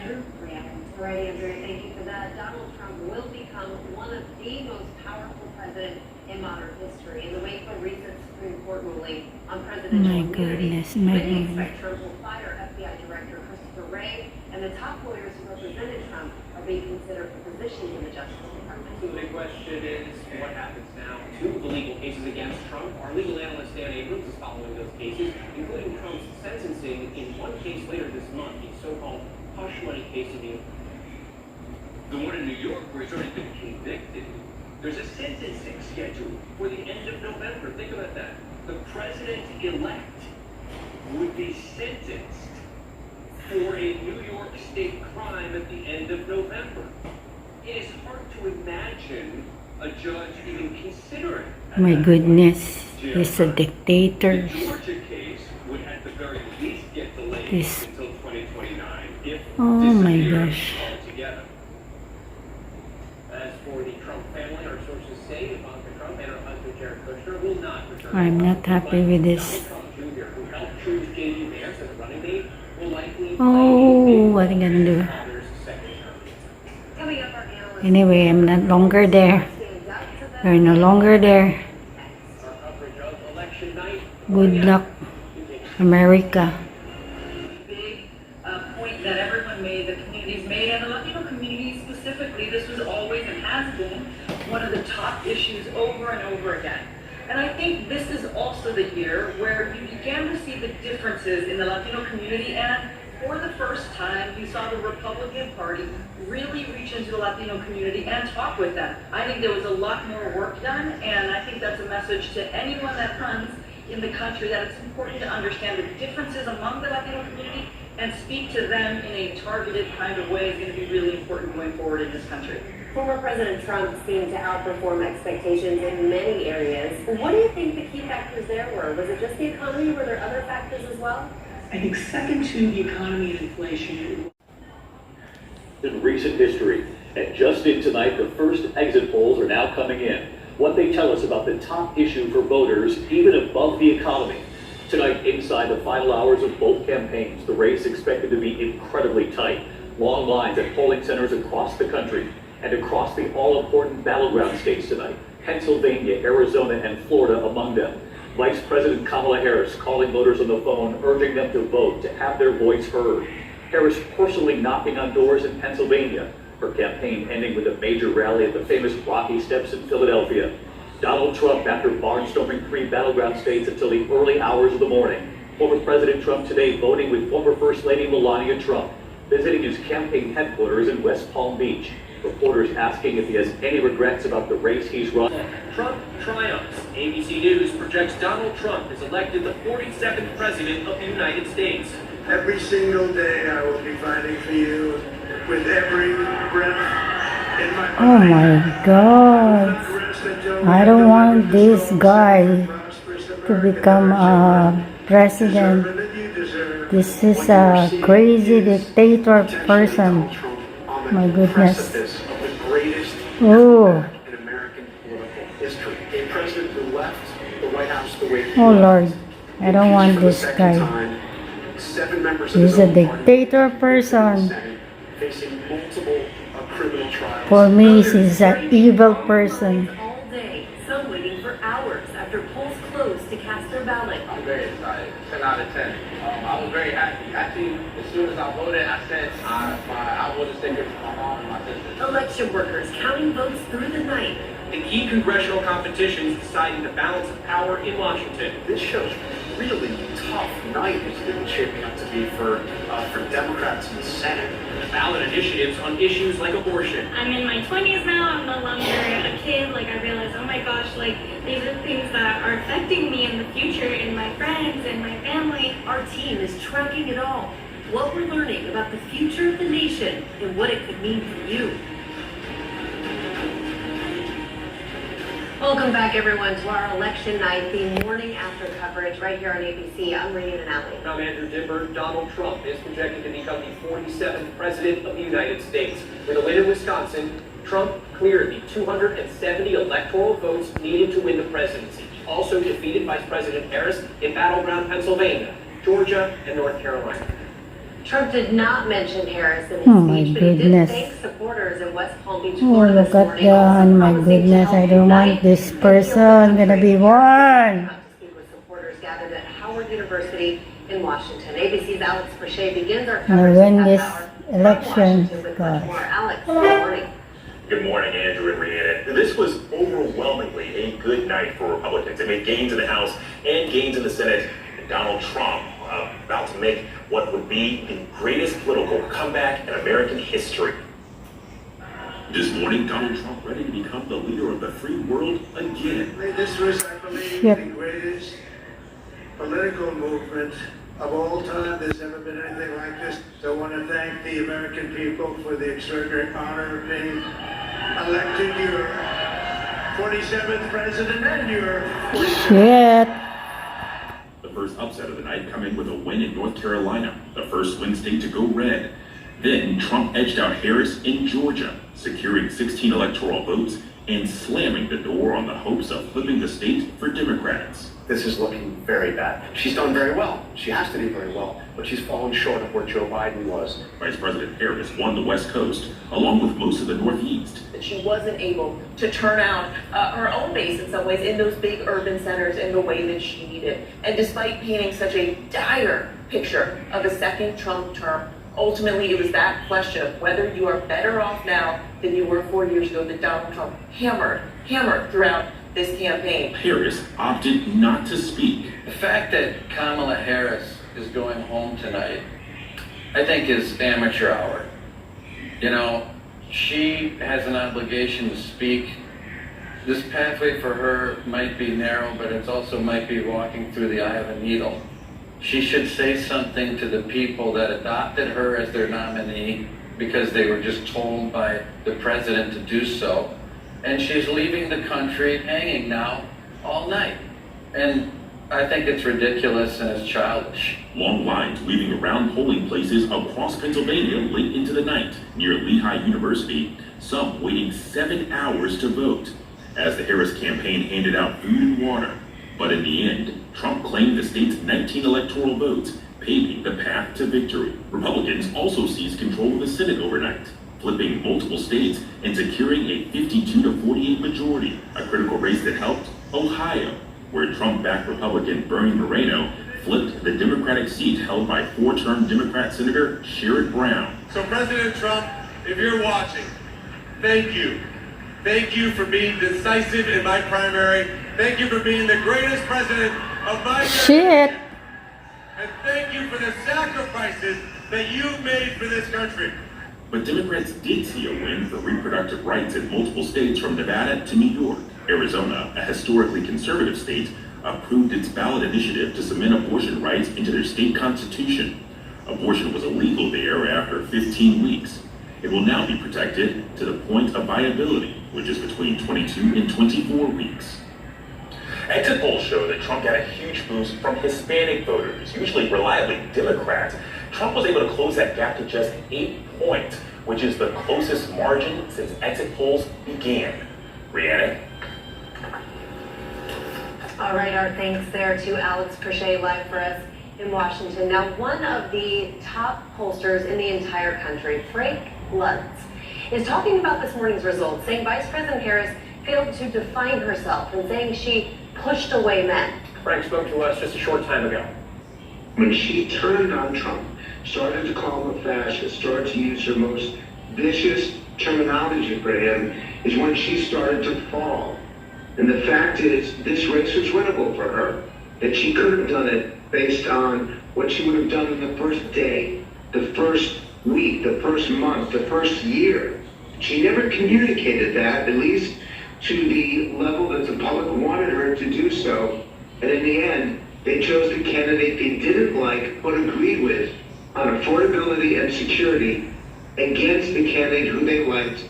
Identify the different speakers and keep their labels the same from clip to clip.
Speaker 1: Andrew. All right, Andrew, thank you for that. Donald Trump will become one of the most powerful presidents in modern history in the wake of a recent Supreme Court ruling on presidential immunity. Many expect Trump will fire FBI Director Christopher Wray, and the top lawyers who represented Trump are being considered for positions in the Justice Department.
Speaker 2: So the big question is, what happens now to the legal cases against Trump? Our legal analyst Dan Abrams is following those cases, including Trump's sentencing in one case later this month, the so-called hush money case in New York.
Speaker 3: The one in New York where he's already been convicted. There's a sentencing schedule for the end of November. Think about that. The president-elect would be sentenced for a New York State crime at the end of November. It is hard to imagine a judge even considering.
Speaker 4: My goodness, he's a dictator.
Speaker 3: The Georgia case would at the very least get delayed until 2029 if
Speaker 4: oh my gosh.
Speaker 3: altogether.
Speaker 2: As for the Trump family, our sources say Ivanka Trump and her husband Jared Kushner will not return.
Speaker 4: I'm not happy with this.
Speaker 2: Donald Trump Jr., who helped choose J.D. Vance as a running mate, will likely
Speaker 4: Oh, what am I gonna do?
Speaker 1: Coming up, our analyst
Speaker 4: Anyway, I'm not longer there. We're no longer there.
Speaker 2: Our coverage of election night.
Speaker 4: Good luck, America.
Speaker 5: Big point that everyone made, the communities made, and the Latino community specifically, this was always and has been one of the top issues over and over again. And I think this is also the year where you began to see the differences in the Latino community, and for the first time, you saw the Republican Party really reach into the Latino community and talk with them. I think there was a lot more work done, and I think that's a message to anyone that runs in the country that it's important to understand the differences among the Latino community and speak to them in a targeted kind of way is going to be really important going forward in this country.
Speaker 1: Former President Trump seemed to outperform expectations in many areas. What do you think the key factors there were? Was it just the economy? Were there other factors as well?
Speaker 5: I think second to the economy and inflation.
Speaker 6: In recent history, and just in tonight, the first exit polls are now coming in. What they tell us about the top issue for voters, even above the economy. Tonight, inside the final hours of both campaigns, the race expected to be incredibly tight. Long lines at polling centers across the country and across the all-important battleground states tonight. Pennsylvania, Arizona, and Florida among them. Vice President Kamala Harris calling voters on the phone, urging them to vote, to have their voice heard. Harris personally knocking on doors in Pennsylvania. Her campaign ending with a major rally at the famous Rocky Steps in Philadelphia. Donald Trump after barnstorming 3 battleground states until the early hours of the morning. Former President Trump today voting with former First Lady Melania Trump, visiting his campaign headquarters in West Palm Beach. Reporters asking if he has any regrets about the race he's run.
Speaker 2: Trump triumphs. ABC News projects Donald Trump is elected the 47th president of the United States.
Speaker 7: Every single day I will be fighting for you with every breath in my body.
Speaker 4: Oh my God. I don't want this guy to become a president. This is a crazy dictator person. My goodness. Oh. Oh Lord. I don't want this guy. He's a dictator person. For me, he's an evil person.
Speaker 1: All day, some waiting for hours after polls closed to cast their ballot.
Speaker 8: I'm very excited. 10 out of 10. I was very happy. Actually, as soon as I voted, I said I voted stickers for my mom and my sister.
Speaker 1: Election workers counting votes through the night.
Speaker 2: The key congressional competitions deciding the balance of power in Washington.
Speaker 7: This shows really tough night it's been shaping up to be for Democrats in the Senate.
Speaker 2: Ballot initiatives on issues like abortion.
Speaker 9: I'm in my 20s now, I'm no longer a kid. Like, I realize, oh my gosh, like, these are things that are affecting me in the future, and my friends, and my family.
Speaker 1: Our team is tracking it all. What we're learning about the future of the nation and what it could mean for you. Welcome back, everyone, to our election night, the morning after coverage right here on ABC. I'm Rhiannon and Allie.
Speaker 2: Now, Andrew Dimber, Donald Trump is projected to become the 47th president of the United States. With a win in Wisconsin, Trump cleared the 270 electoral votes needed to win the presidency. Also defeated Vice President Harris in battleground Pennsylvania, Georgia, and North Carolina.
Speaker 1: Trump did not mention Harris in his
Speaker 4: Oh my
Speaker 1: speech, but he did
Speaker 4: goodness.
Speaker 1: thank supporters in West Palm Beach,
Speaker 4: Oh,
Speaker 1: Florida
Speaker 4: look
Speaker 1: this
Speaker 4: at
Speaker 1: morning.
Speaker 4: that.
Speaker 1: Also
Speaker 4: My
Speaker 1: promising to
Speaker 4: goodness,
Speaker 1: help
Speaker 4: I don't want
Speaker 1: unite
Speaker 4: this
Speaker 1: and heal the
Speaker 4: person gonna
Speaker 1: country.
Speaker 4: be
Speaker 1: Harris
Speaker 4: one.
Speaker 1: came out to speak with supporters gathered at Howard University in Washington. ABC's Alex Brachet begins our
Speaker 4: Gonna
Speaker 1: coverage
Speaker 4: win
Speaker 1: this
Speaker 4: this
Speaker 1: half hour from
Speaker 4: election,
Speaker 1: Washington with much
Speaker 4: guys.
Speaker 1: more. Alex, good morning.
Speaker 10: Good morning, Andrew and Rhiannon. This was overwhelmingly a good night for Republicans. They made gains in the House and gains in the Senate. And Donald Trump about to make what would be the greatest political comeback in American history. This morning, Donald Trump ready to become the leader of the free world again.
Speaker 7: This was, I believe,
Speaker 4: Yep.
Speaker 7: the greatest political movement of all time. There's never been anything like this. So I want to thank the American people for the extraordinary honor of being elected your 47th president and your 47th.
Speaker 4: Shit.
Speaker 10: The first upset of the night coming with a win in North Carolina, the first swing state to go red. Then Trump edged out Harris in Georgia, securing 16 electoral votes and slamming the door on the hopes of flipping the state for Democrats.
Speaker 11: This is looking very bad. She's done very well. She has to do very well, but she's fallen short of where Joe Biden was.
Speaker 10: Vice President Harris won the West Coast, along with most of the Northeast.
Speaker 5: That she wasn't able to turn out her own base in some ways in those big urban centers in the way that she needed. And despite painting such a dire picture of a second Trump term, ultimately it was that question of whether you are better off now than you were 4 years ago that Donald Trump hammered throughout this campaign.
Speaker 10: Harris opted not to speak.
Speaker 8: The fact that Kamala Harris is going home tonight, I think is amateur hour. You know, she has an obligation to speak. This pathway for her might be narrow, but it also might be walking through the eye of a needle. She should say something to the people that adopted her as their nominee because they were just told by the president to do so. And she's leaving the country hanging now all night. And I think it's ridiculous and it's childish.
Speaker 10: Long lines weaving around polling places across Pennsylvania late into the night near Lehigh University, some waiting 7 hours to vote as the Harris campaign handed out food and water. But in the end, Trump claimed the state's 19 electoral votes, paving the path to victory. Republicans also seized control of the Senate overnight, flipping multiple states and securing a 52-48 majority, a critical race that helped Ohio, where Trump-backed Republican Bernie Moreno flipped the Democratic seat held by 4-term Democrat Senator Sherrod Brown.
Speaker 7: So President Trump, if you're watching, thank you. Thank you for being decisive in my primary. Thank you for being the greatest president of my
Speaker 4: Shit.
Speaker 7: And thank you for the sacrifices that you've made for this country.
Speaker 10: But Democrats did see a win for reproductive rights in multiple states from Nevada to New York. Arizona, a historically conservative state, approved its ballot initiative to cement abortion rights into their state constitution. Abortion was illegal there after 15 weeks. It will now be protected to the point of viability, which is between 22 and 24 weeks. Exit polls show that Trump got a huge boost from Hispanic voters, usually reliably Democrats. Trump was able to close that gap to just 8 points, which is the closest margin since exit polls began. Rhiannon?
Speaker 1: All right, our thanks there to Alex Brachet live for us in Washington. Now, one of the top pollsters in the entire country, Frank Luntz, is talking about this morning's results, saying Vice President Harris failed to define herself and saying she pushed away men.
Speaker 2: Frank spoke to us just a short time ago.
Speaker 7: When she turned on Trump, started to call him a fascist, started to use her most vicious terminology for him, is when she started to fall. And the fact is, this race was winnable for her. That she could have done it based on what she would have done in the first day, the first week, the first month, the first year. She never communicated that, at least to the level that the public wanted her to do so. And in the end, they chose the candidate they didn't like but agreed with on affordability and security against the candidate who they liked,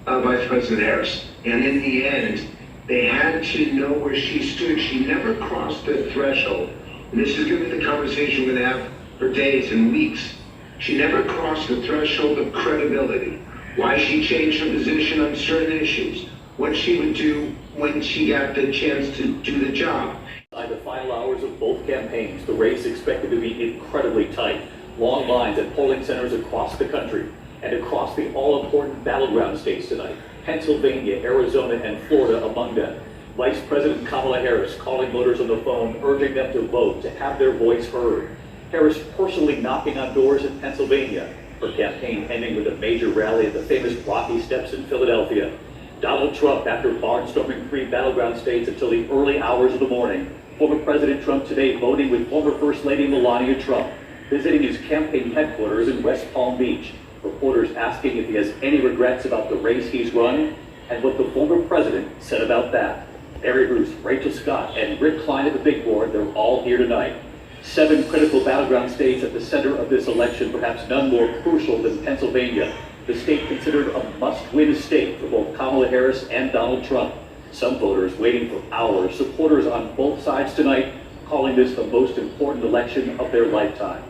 Speaker 7: Vice President Harris. And in the end, they had to know where she stood. She never crossed the threshold. And this is going to be the conversation we're going to have for days and weeks. She never crossed the threshold of credibility. Why she changed her position on certain issues. What she would do when she got the chance to do the job.
Speaker 6: By the final hours of both campaigns, the race expected to be incredibly tight. Long lines at polling centers across the country and across the all-important battleground states tonight. Pennsylvania, Arizona, and Florida among them. Vice President Kamala Harris calling voters on the phone, urging them to vote, to have their voice heard. Harris personally knocking on doors in Pennsylvania. Her campaign ending with a major rally at the famous Rocky Steps in Philadelphia. Donald Trump, after barnstorming 3 battleground states until the early hours of the morning. Former President Trump today voting with former First Lady Melania Trump, visiting his campaign headquarters in West Palm Beach. Reporters asking if he has any regrets about the race he's run and what the former president said about that. Mary Bruce, Rachel Scott, and Rick Klein at the big board, they're all here tonight. 7 critical battleground states at the center of this election, perhaps none more crucial than Pennsylvania, the state considered a must-win state for both Kamala Harris and Donald Trump. Some voters waiting for hours, supporters on both sides tonight calling this the most important election of their lifetime.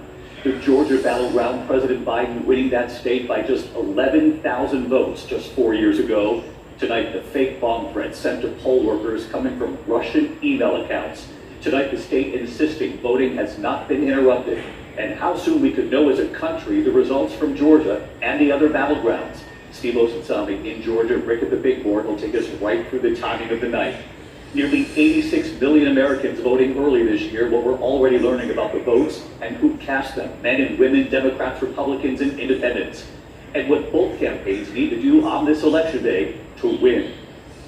Speaker 6: The Georgia battleground, President Biden winning that state by just 11,000 votes just 4 years ago. Tonight, the fake bomb threats sent to poll workers coming from Russian email accounts. Tonight, the state insisting voting has not been interrupted, and how soon we could know as a country the results from Georgia and the other battlegrounds. Steve Osansami in Georgia, Rick at the big board will take us right through the timing of the night. Nearly 86 million Americans voting early this year, but we're already learning about the votes and who cast them, men and women, Democrats, Republicans, and independents, and what both campaigns need to do on this election day to win.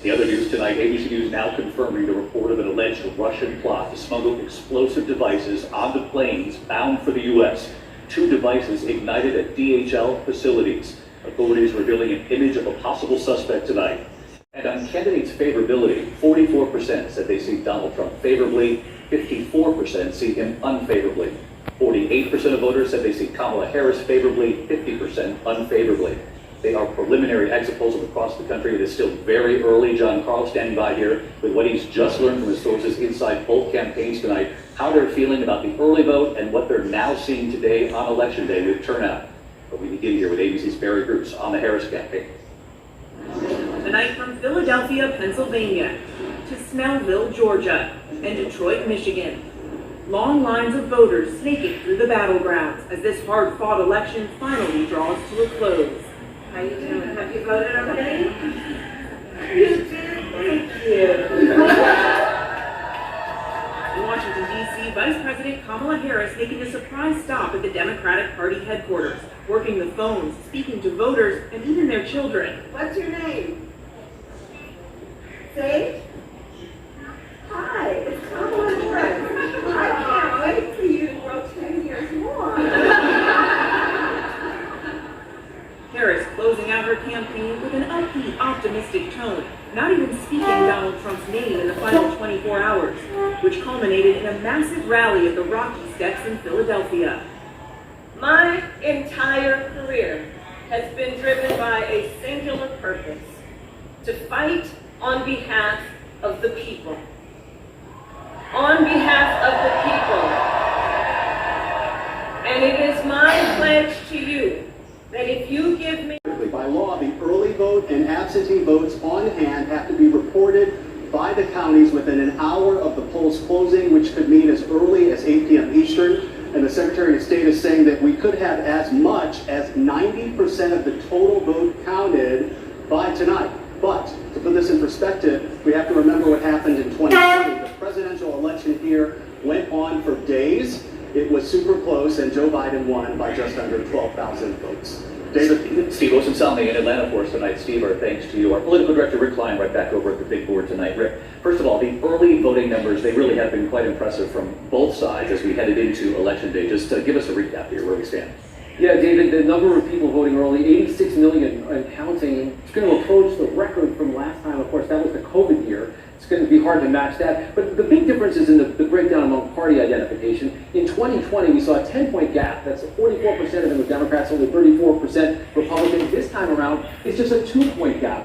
Speaker 6: The other news tonight, ABC News now confirming the report of an alleged Russian plot to smuggle explosive devices onto planes bound for the U.S. 2 devices ignited at DHL facilities. Authorities revealing an image of a possible suspect tonight. And on candidates' favorability, 44% said they see Donald Trump favorably, 54% see him unfavorably. 48% of voters said they see Kamala Harris favorably, 50% unfavorably. They are preliminary exit polls across the country. It is still very early. John Carl standing by here with what he's just learned from his sources inside both campaigns tonight, how they're feeling about the early vote and what they're now seeing today on Election Day with turnout. But we begin here with ABC's Barry Bruce on the Harris campaign.
Speaker 5: Tonight from Philadelphia, Pennsylvania, to Snellville, Georgia, and Detroit, Michigan. Long lines of voters snaking through the battlegrounds as this hard-fought election finally draws to a close.
Speaker 1: How you doing? Have you voted already?
Speaker 5: You did? Thank you. In Washington, D.C., Vice President Kamala Harris making a surprise stop at the Democratic Party headquarters, working the phones, speaking to voters, and even their children.
Speaker 1: What's your name? Sage? Hi, it's Kamala Harris. I can't wait for you to grow 10 years more.
Speaker 5: Harris closing out her campaign with an upbeat, optimistic tone, not even speaking Donald Trump's name in the final 24 hours, which culminated in a massive rally at the Rocky Steps in Philadelphia.
Speaker 1: My entire career has been driven by a singular purpose: to fight on behalf of the people. On behalf of the people. And it is my pledge to you that if you give me...
Speaker 11: By law, the early vote and absentee votes on hand have to be reported by the counties within an hour of the polls closing, which could mean as early as 8 p.m. Eastern. And the Secretary of State is saying that we could have as much as 90% of the total vote counted by tonight. But to put this in perspective, we have to remember what happened in 2020. The presidential election here went on for days. It was super close, and Joe Biden won by just under 12,000 votes. David?
Speaker 6: Steve Osansami in Atlanta for us tonight. Steve, our thanks to you. Our political director, Rick Klein, right back over at the big board tonight. Rick, first of all, the early voting numbers, they really have been quite impressive from both sides as we headed into Election Day. Just give us a recap here where we stand.
Speaker 2: Yeah, David, the number of people voting early, 86 million and counting. It's going to approach the record from last time. Of course, that was the COVID year. It's going to be hard to match that. But the big difference is in the breakdown among party identification. In 2020, we saw a 10-point gap. That's 44% of them were Democrats, only 34% Republicans. This time around, it's just a 2-point gap.